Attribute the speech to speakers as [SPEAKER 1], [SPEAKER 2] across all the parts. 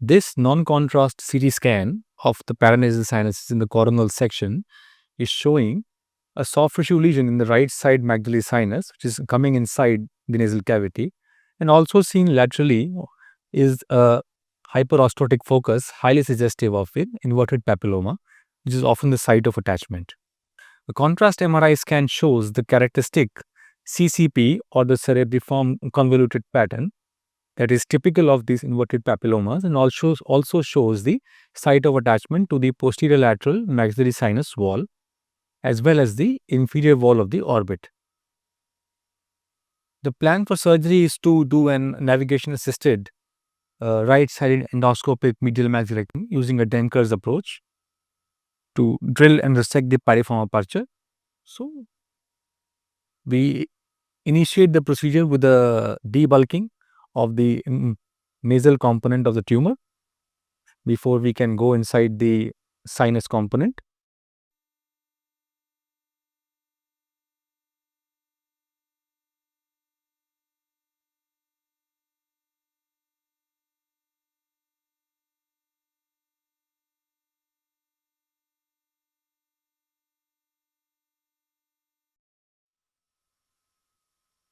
[SPEAKER 1] This non-contrast CT scan of the paranasal sinuses in the coronal section is showing a soft tissue lesion in the right side maxillary sinus, which is coming inside the nasal cavity, and also seen laterally is a hyperostotic focus, highly suggestive of an inverted papilloma, which is often the site of attachment. The contrast MRI scan shows the characteristic CCP, or the cerebriform convoluted pattern, that is typical of these inverted papillomas, and also shows the site of attachment to the posterior lateral maxillary sinus wall as well as the inferior wall of the orbit. The plan for surgery is to do an navigation assisted right-sided endoscopic medial maxillectomy using a Denker's approach to drill and resect the piriform aperture. So, we initiate the procedure with a debulking of the nasal component of the tumor before we can go inside the sinus component.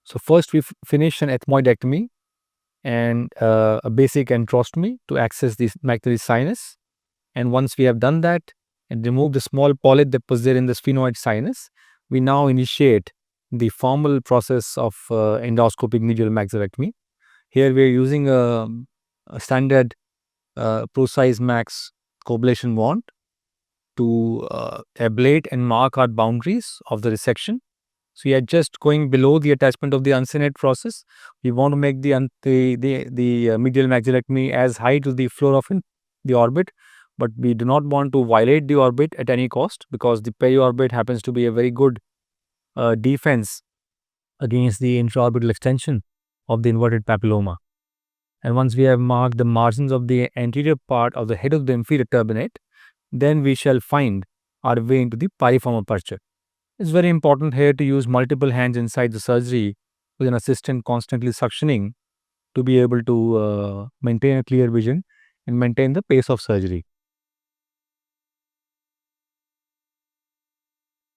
[SPEAKER 1] So, first we finish an ethmoidectomy and a basic enterostomy to access the maxillary sinus. And once we have done that and remove the small polyp that was there in the sphenoid sinus, we now initiate the formal process of endoscopic medial maxillectomy. Here we are using a standard ProSize Max coblation wand to ablate and mark our boundaries of the resection. So we are just going below the attachment of the uncinate process. We want to make the medial maxillectomy as high to the floor of the orbit, but we do not want to violate the orbit at any cost, because the periorbit happens to be a very good defense against the intra-orbital extension of the inverted papilloma. And once we have marked the margins of the anterior part of the head of the inferior turbinate, then we shall find our way into the piriform aperture. It's very important here to use multiple hands inside the surgery with an assistant constantly suctioning to be able to maintain a clear vision and maintain the pace of surgery.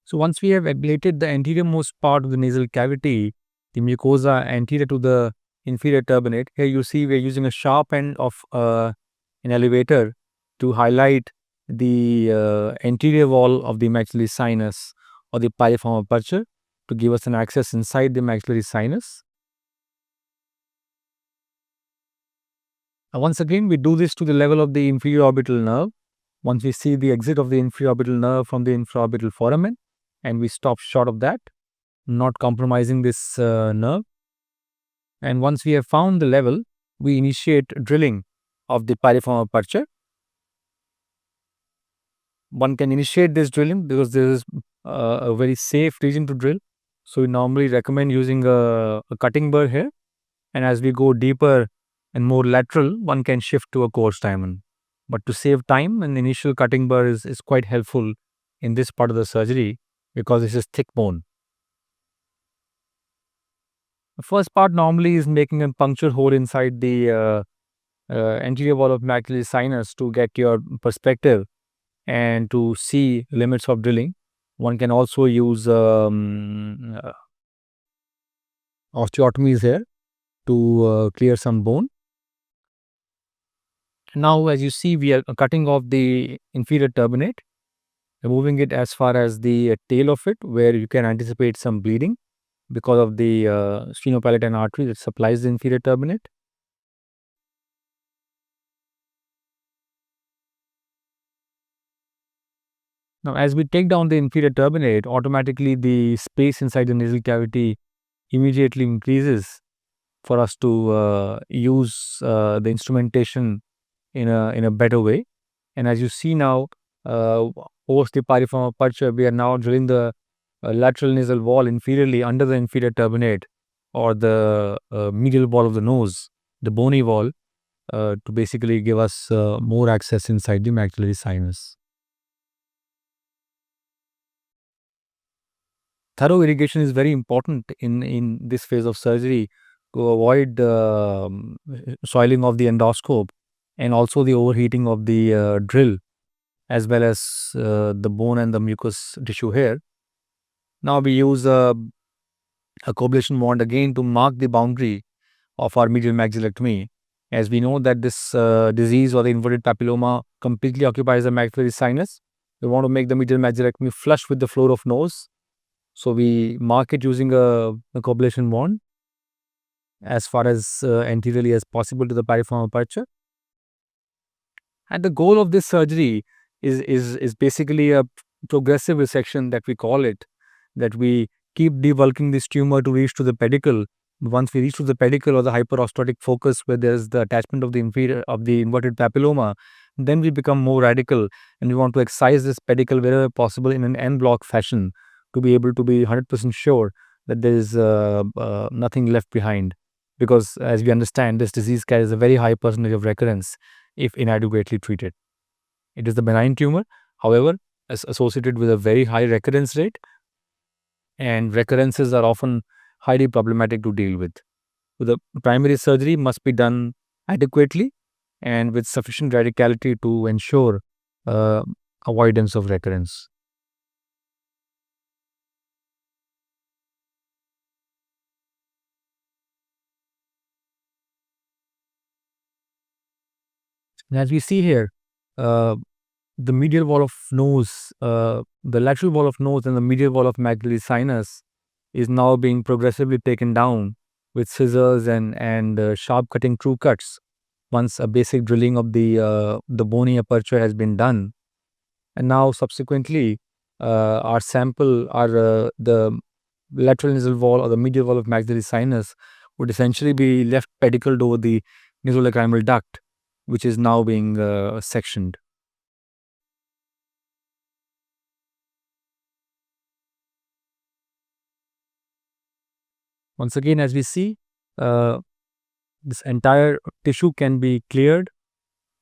[SPEAKER 1] So once we have ablated the anterior-most part of the nasal cavity, the mucosa anterior to the inferior turbinate, here you see we are using a sharp end of an elevator to highlight the anterior wall of the maxillary sinus or the piriform aperture to give us an access inside the maxillary sinus. Once again, we do this to the level of the inferior orbital nerve. Once we see the exit of the inferior orbital nerve from the infraorbital foramen, and we stop short of that, not compromising this nerve. And once we have found the level, we initiate drilling of the piriform aperture. One can initiate this drilling because there is a very safe region to drill. So we normally recommend using a cutting burr here. And as we go deeper and more lateral, one can shift to a coarse diamond. But to save time, an initial cutting burr is quite helpful in this part of the surgery because this is thick bone. The first part normally is making a puncture hole inside the anterior wall of maxillary sinus to get your perspective and to see limits of drilling. One can also use osteotomies here to clear some bone. Now, as you see, we are cutting off the inferior turbinate, removing it as far as the tail of it, where you can anticipate some bleeding because of the sphenopalatine artery that supplies the inferior turbinate. Now, as we take down the inferior turbinate, automatically the space inside the nasal cavity immediately increases for us to use the instrumentation in a better way. And as you see now, post the piriform aperture, we are now drilling the lateral nasal wall inferiorly under the inferior turbinate or the medial wall of the nose, the bony wall, to basically give us more access inside the maxillary sinus. Thorough irrigation is very important in this phase of surgery to avoid soiling of the endoscope and also the overheating of the drill, as well as the bone and the mucous tissue here. Now we use a coagulation wand again to mark the boundary of our medial maxillectomy, as we know that this disease or the inverted papilloma completely occupies the maxillary sinus. We want to make the medial maxillectomy flush with the floor of nose, so we mark it using a coagulation wand as far as anteriorly as possible to the piriform aperture. And the goal of this surgery is basically a progressive resection, that we call it, that we keep debulking this tumor to reach to the pedicle. Once we reach to the pedicle or the hyperostotic focus where there's the attachment of the inferior of the inverted papilloma, then we become more radical and we want to excise this pedicle wherever possible in an en bloc fashion to be able to be 100% sure that there is nothing left behind. Because as we understand, this disease carries a very high percentage of recurrence if inadequately treated. It is the benign tumor, however, associated with a very high recurrence rate, and recurrences are often highly problematic to deal with. So the primary surgery must be done adequately and with sufficient radicality to ensure uh, avoidance of recurrence. And as we see here, uh, the medial wall of nose, the lateral wall of nose and the medial wall of maxillary sinus is now being progressively taken down with scissors and sharp cutting true cuts once a basic drilling of the bony aperture has been done. And now subsequently, our sample, the lateral nasal wall or the medial wall of maxillary sinus would essentially be left pedicled over the nasolacrimal duct, which is now being sectioned. Once again, as we see, this entire tissue can be cleared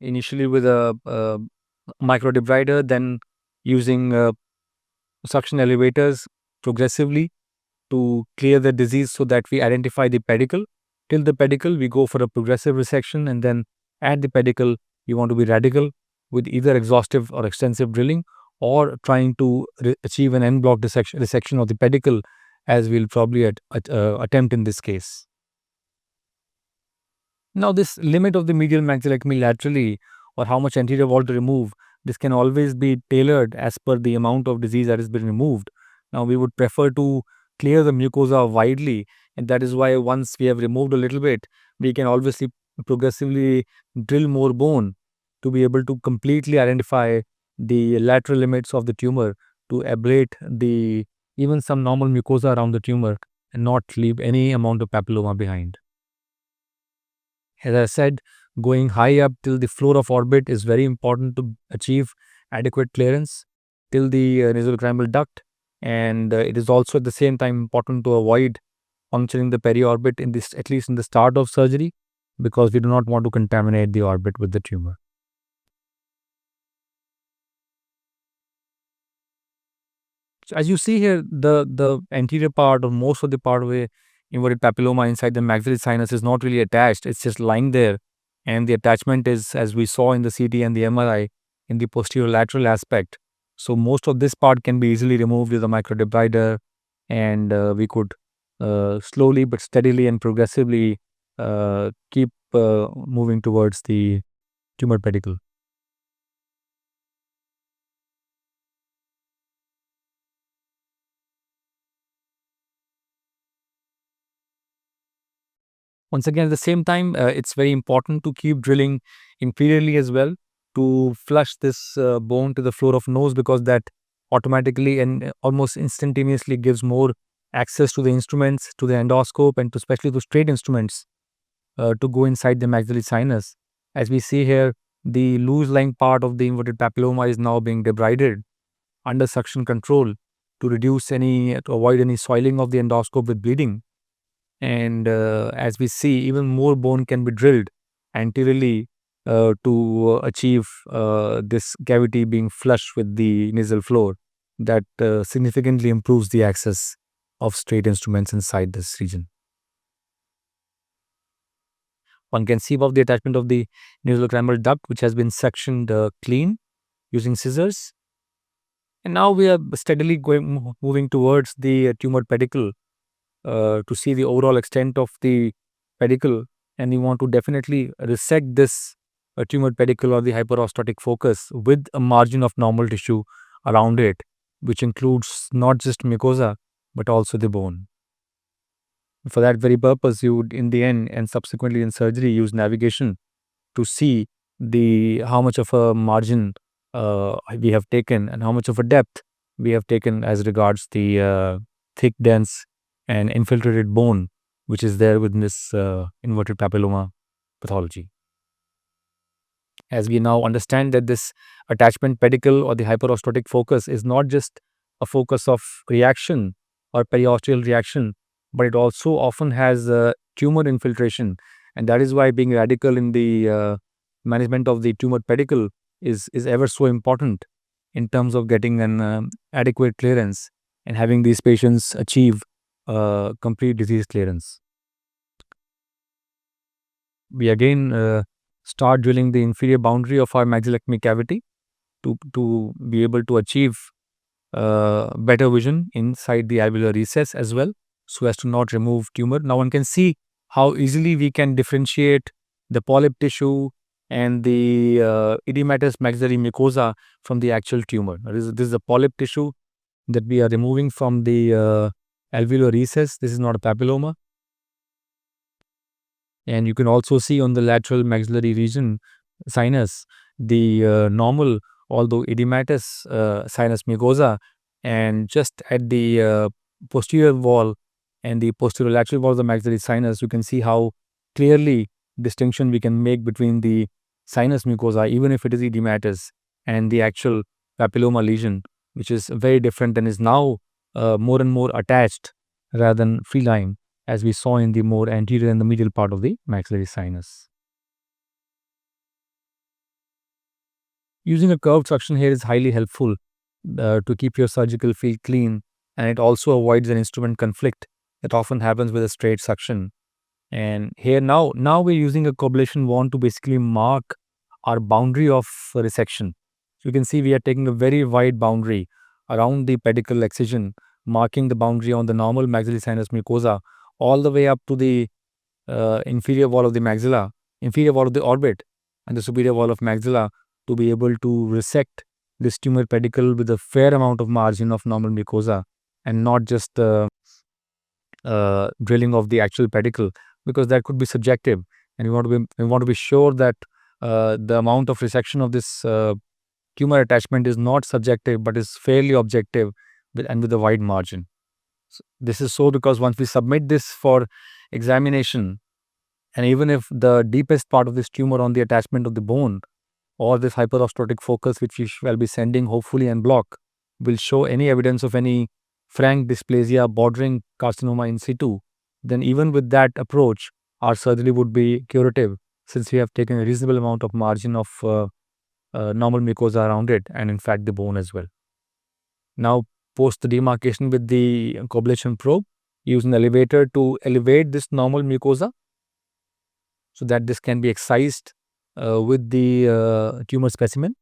[SPEAKER 1] initially with a micro debrider, then using suction elevators progressively to clear the disease so that we identify the pedicle. Till the pedicle, we go for a progressive resection, and then at the pedicle, we want to be radical with either exhaustive or extensive drilling, or trying to achieve an en bloc resection of the pedicle, as we'll probably attempt in this case. Now, this limit of the medial maxillectomy laterally, or how much anterior wall to remove, this can always be tailored as per the amount of disease that has been removed. Now, we would prefer to clear the mucosa widely, and that is why once we have removed a little bit, we can obviously progressively drill more bone to be able to completely identify the lateral limits of the tumor, to ablate the even some normal mucosa around the tumor and not leave any amount of papilloma behind. As I said, going high up till the floor of orbit is very important to achieve adequate clearance till the nasolacrimal duct, and it is also at the same time important to avoid puncturing the periorbit in this, at least in the start of surgery, because we do not want to contaminate the orbit with the tumor. So as you see here, the anterior part or most of the part of the inverted papilloma inside the maxillary sinus is not really attached. It's just lying there, and the attachment is, as we saw in the CT and the MRI, in the posterior lateral aspect. So most of this part can be easily removed with a microdebrider, and we could slowly but steadily and progressively keep moving towards the tumor pedicle. Once again, at the same time, it's very important to keep drilling inferiorly as well to flush this bone to the floor of nose, because that automatically and almost instantaneously gives more access to the instruments, to the endoscope, and to especially to straight instruments to go inside the maxillary sinus. As we see here, the loose lying part of the inverted papilloma is now being debrided under suction control to avoid any soiling of the endoscope with bleeding. And as we see, even more bone can be drilled anteriorly to achieve this cavity being flush with the nasal floor. That significantly improves the access of straight instruments inside this region. One can see above the attachment of the nasolacrimal duct, which has been sectioned clean using scissors. And now we are steadily moving towards the tumor pedicle to see the overall extent of the pedicle, and we want to definitely resect this tumor pedicle or the hyperostotic focus with a margin of normal tissue around it, which includes not just mucosa but also the bone. For that very purpose, you would in the end and subsequently in surgery use navigation to see the how much of a margin we have taken and how much of a depth we have taken as regards the thick, dense and infiltrated bone which is there within this inverted papilloma pathology. As we now understand that this attachment pedicle or the hyperostotic focus is not just a focus of reaction or periosteal reaction, but it also often has tumor infiltration, and that is why being radical in the management of the tumor pedicle is ever so important in terms of getting an adequate clearance and having these patients achieve complete disease clearance. We again start drilling the inferior boundary of our maxillectomy cavity to be able to achieve better vision inside the alveolar recess as well, so as to not remove tumor. Now one can see how easily we can differentiate the polyp tissue and the edematous maxillary mucosa from the actual tumor. This is the polyp tissue that we are removing from the alveolar recess. This is not a papilloma. And you can also see on the lateral maxillary region sinus the normal, although edematous sinus mucosa, and just at the posterior wall and the posterior lateral wall of the maxillary sinus, you can see how clearly distinction we can make between the sinus mucosa, even if it is edematous, and the actual papilloma lesion, which is very different and is now more and more attached rather than free-lying, as we saw in the more anterior and the medial part of the maxillary sinus. Using a curved suction here is highly helpful to keep your surgical field clean, and it also avoids an instrument conflict that often happens with a straight suction. And here now we're using a coblation wand to basically mark our boundary of resection. So you can see we are taking a very wide boundary around the pedicle excision, marking the boundary on the normal maxillary sinus mucosa all the way up to the inferior wall of the maxilla, inferior wall of the orbit, and the superior wall of maxilla, to be able to resect this tumor pedicle with a fair amount of margin of normal mucosa and not just drilling of the actual pedicle, because that could be subjective, and we want to be sure that the amount of resection of this tumor attachment is not subjective but is fairly objective and with a wide margin. This is so because once we submit this for examination, and even if the deepest part of this tumor on the attachment of the bone or this hyperostotic focus, which we shall be sending hopefully en bloc, will show any evidence of any frank dysplasia bordering carcinoma in situ, then even with that approach, our surgery would be curative, since we have taken a reasonable amount of margin of normal mucosa around it, and in fact the bone as well. Now, post the demarcation with the coblation probe, use an elevator to elevate this normal mucosa so that this can be excised with the tumor specimen.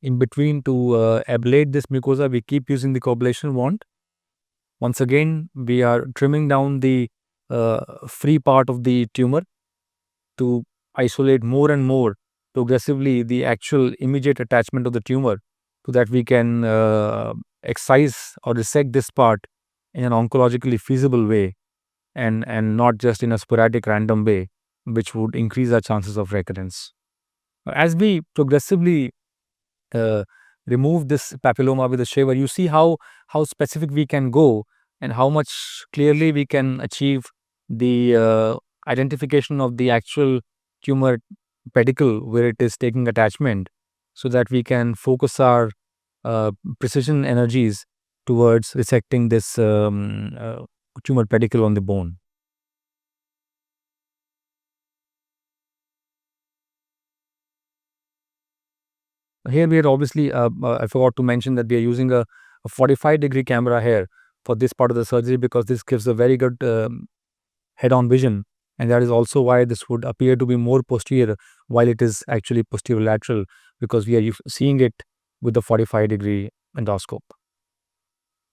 [SPEAKER 1] In between, to ablate this mucosa, we keep using the coblation wand. Once again, we are trimming down the free part of the tumor to isolate more and more progressively the actual immediate attachment of the tumor, so that we can excise or resect this part in an oncologically feasible way, and not just in a sporadic random way, which would increase our chances of recurrence. As we progressively remove this papilloma with a shaver, you see how specific we can go and how much clearly we can achieve the identification of the actual tumor pedicle where it is taking attachment, so that we can focus our precision energies towards resecting this tumor pedicle on the bone. Here we are obviously, I forgot to mention that we are using a 45-degree camera here for this part of the surgery, because this gives a very good head-on vision, and that is also why this would appear to be more posterior while it is actually posterior lateral, because we are seeing it with the 45-degree endoscope.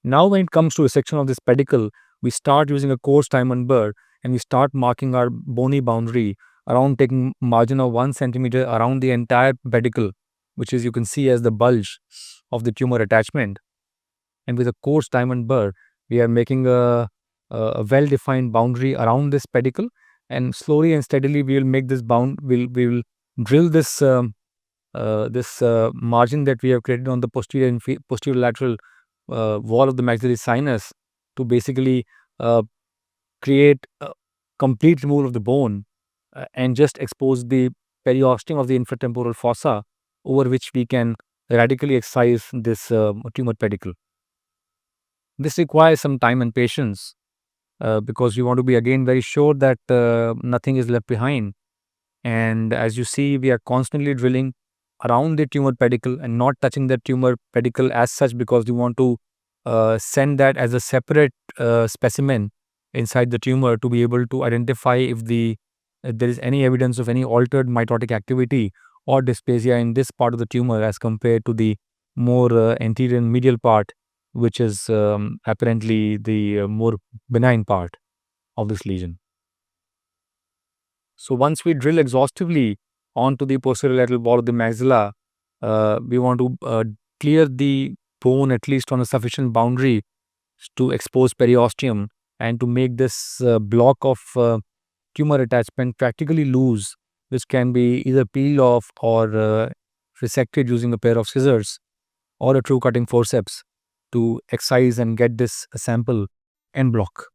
[SPEAKER 1] Now when it comes to resection of this pedicle, we start using a coarse diamond burr and we start marking our bony boundary around, taking margin of 1 centimeter around the entire pedicle, which is you can see as the bulge of the tumor attachment. And with a coarse diamond burr, we are making a well-defined boundary around this pedicle, and slowly and steadily we will make this we will drill this margin that we have created on the posterior lateral wall of the maxillary sinus to basically create a complete removal of the bone and just expose the periosteum of the infratemporal fossa, over which we can radically excise this tumor pedicle. This requires some time and patience because we want to be again very sure that nothing is left behind. And as you see, we are constantly drilling around the tumor pedicle and not touching the tumor pedicle as such, because we want to send that as a separate specimen inside the tumor to be able to identify if there is any evidence of any altered mitotic activity or dysplasia in this part of the tumor as compared to the more anterior and medial part, which is apparently the more benign part of this lesion. So once we drill exhaustively onto the posterior lateral wall of the maxilla, we want to clear the bone at least on a sufficient boundary to expose periosteum and to make this block of tumor attachment practically loose, which can be either peeled off or resected using a pair of scissors or a true cutting forceps to excise and get this sample en bloc.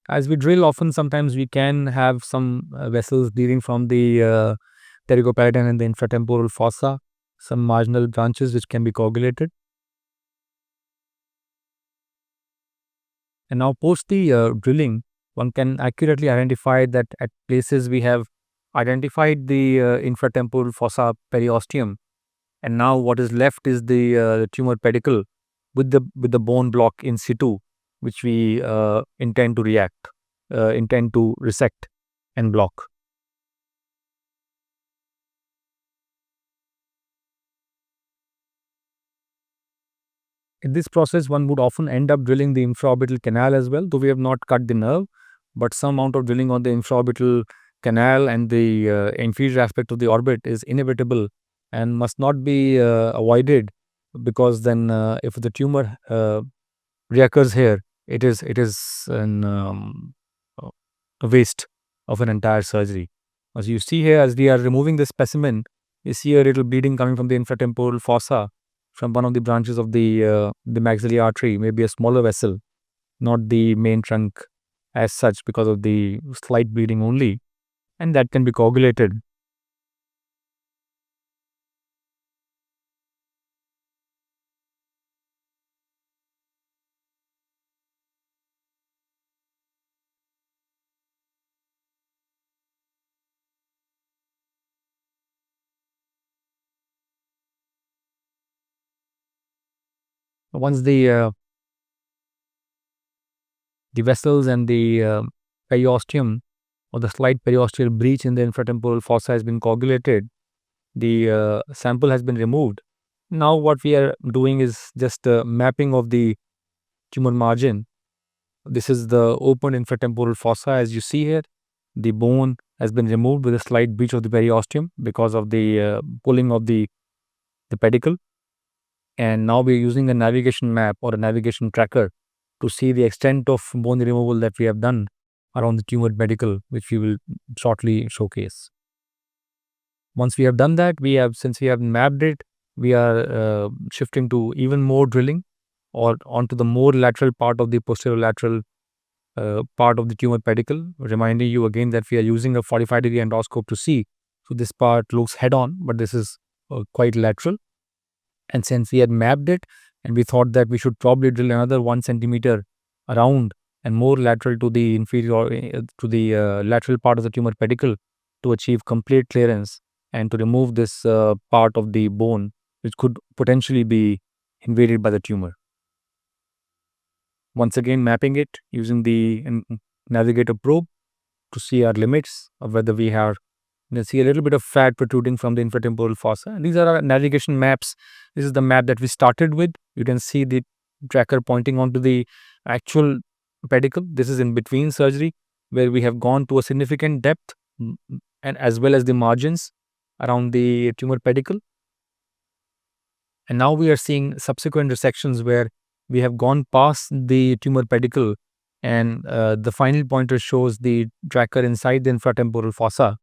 [SPEAKER 1] As we drill, often sometimes we can have some vessels leading from the pterygoparietal and the infratemporal fossa, some marginal branches which can be coagulated. And now post the drilling, one can accurately identify that at places we have identified the infratemporal fossa periosteum, and now what is left is the tumor pedicle with the bone block in situ, which we intend to resect and block. In this process, one would often end up drilling the infraorbital canal as well, though we have not cut the nerve, but some amount of drilling on the infraorbital canal and the inferior aspect of the orbit is inevitable and must not be avoided, because then if the tumor reoccurs here, it is a waste of an entire surgery. As you see here, as we are removing the specimen, you see a little bleeding coming from the infratemporal fossa from one of the branches of the maxillary artery, maybe a smaller vessel, not the main trunk as such, because of the slight bleeding only, and that can be coagulated. Once the vessels and the periosteum or the slight periosteal breach in the infratemporal fossa has been coagulated, the sample has been removed. Now what we are doing is just mapping of the tumor margin. This is the open infratemporal fossa, as you see here. The bone has been removed with a slight breach of the periosteum because of the pulling of the pedicle. And now we are using a navigation map or a navigation tracker to see the extent of bone removal that we have done around the tumor pedicle, which we will shortly showcase. Once we have done that, since we have mapped it, we are shifting to even more drilling or onto the more lateral part of the posterior lateral part of the tumor pedicle, reminding you again that we are using a 45-degree endoscope to see. So this part looks head on, but this is quite lateral. And since we had mapped it and we thought that we should probably drill another 1 centimeter around and more lateral to the inferior to the lateral part of the tumor pedicle to achieve complete clearance and to remove this part of the bone, which could potentially be invaded by the tumor. Once again, mapping it using the navigator probe to see our limits of whether we have, you can see a little bit of fat protruding from the infratemporal fossa. And these are our navigation maps. This is the map that we started with. You can see the tracker pointing onto the actual pedicle. This is in between surgery, where we have gone to a significant depth and as well as the margins around the tumor pedicle. And now we are seeing subsequent resections where we have gone past the tumor pedicle, and the final pointer shows the tracker inside the infratemporal fossa.